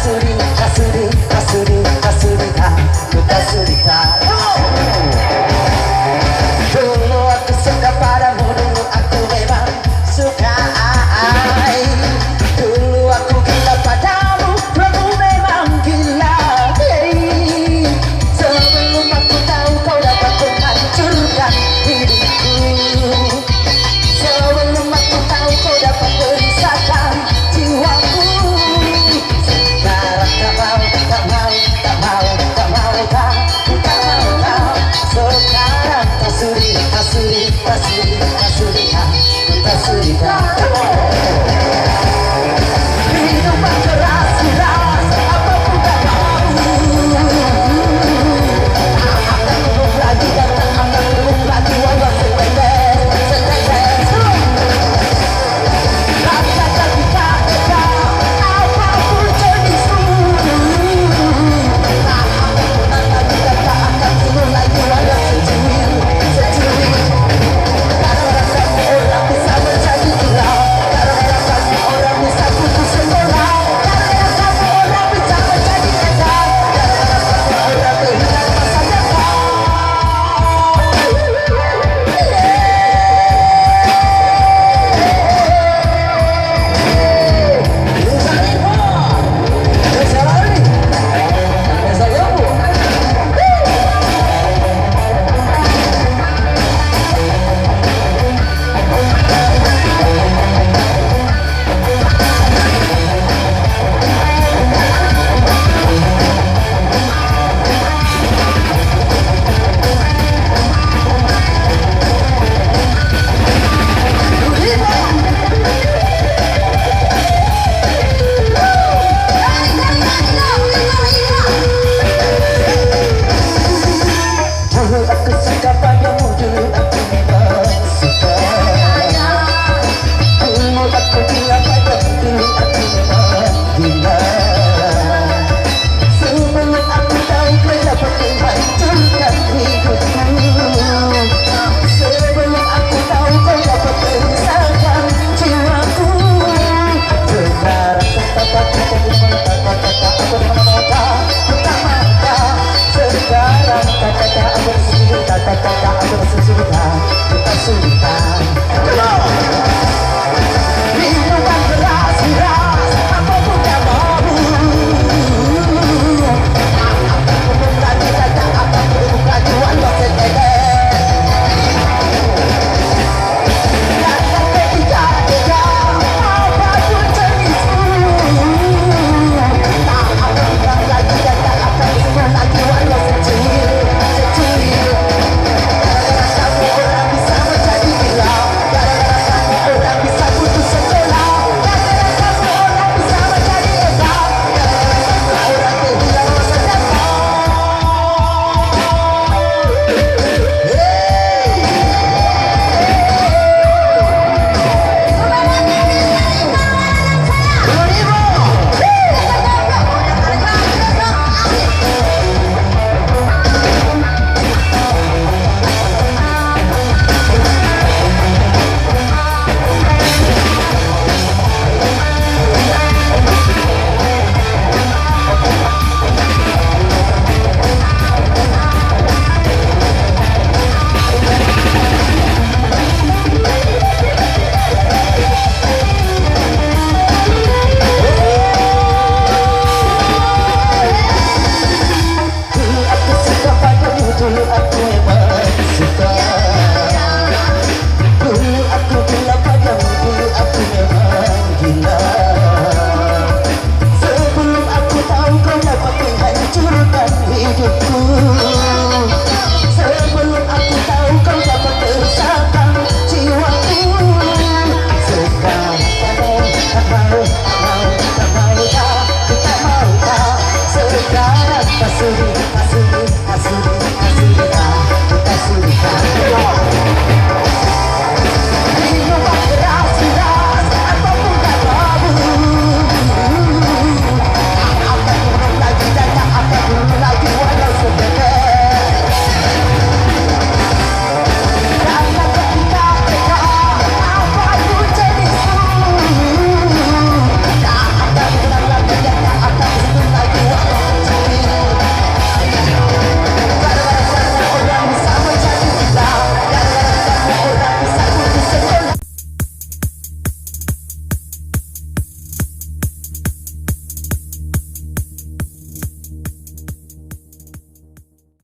Dulu aku suka padamu, dulu aku memang suka. Dulu aku gila padamu, aku memang gila. Sebelum aku tahu kau dapat menghancurkan hidupku. Sebelum aku tahu kau dapat merisaukan jiwaku. Sekarang tak mau, tak mau, tak mau, tak mau, tak mau. Sekarang tak sudi, tak sudi, tak sudi, tak sudi, tak sudi, tak hidupan keras, apapun tak mau. Tak akan belum lagi dan tak akan belum lagi walau setetes, setetes. Rasakan kita, apapun jenismu. Tak akan pernah lagi dan tak akan belum lagi walau secuil, secuil. Karena rasanya orang bisa menjadi gila. Karena rasanya orang bisa putus sekolah. Karena rasanya orang bisa menjadi edan. Karena rasanya orang kehilangan masa depan. Dulu aku suka padamu, dulu aku memang suka. Dulu aku gila padamu, dulu aku memang gila. Sebelum aku tahu kau dapat menghancurkan hidupku. Sebelum aku tahu kau dapat merisaukan jiwaku. Sekarang tak hidupan keras, apapun tak mau. Tak akan belum lagi dan tak akan belum lagi walau setetes. Kata ketiga, apapun jenismu. Tak akan pernah lagi dan tak akan belum lagi walau secuil, secuil. Karena orang bisa menjadi gila. Karena orang bisa putus sekolah. Karena orang bisa menjadi edan. Karena orang kehilangan masa depan. Dulu aku suka padamu, dulu aku memang suka. Dulu aku gila padamu, dulu aku memang gila. Sebelum aku tahu kau dapat menghancurkan hidupku. Sebelum aku tahu kau dapat merisaukan jiwaku. Sekarang tak mau, tak mau, tak mau, tak mau, tak mau. Sekarang tak sudi,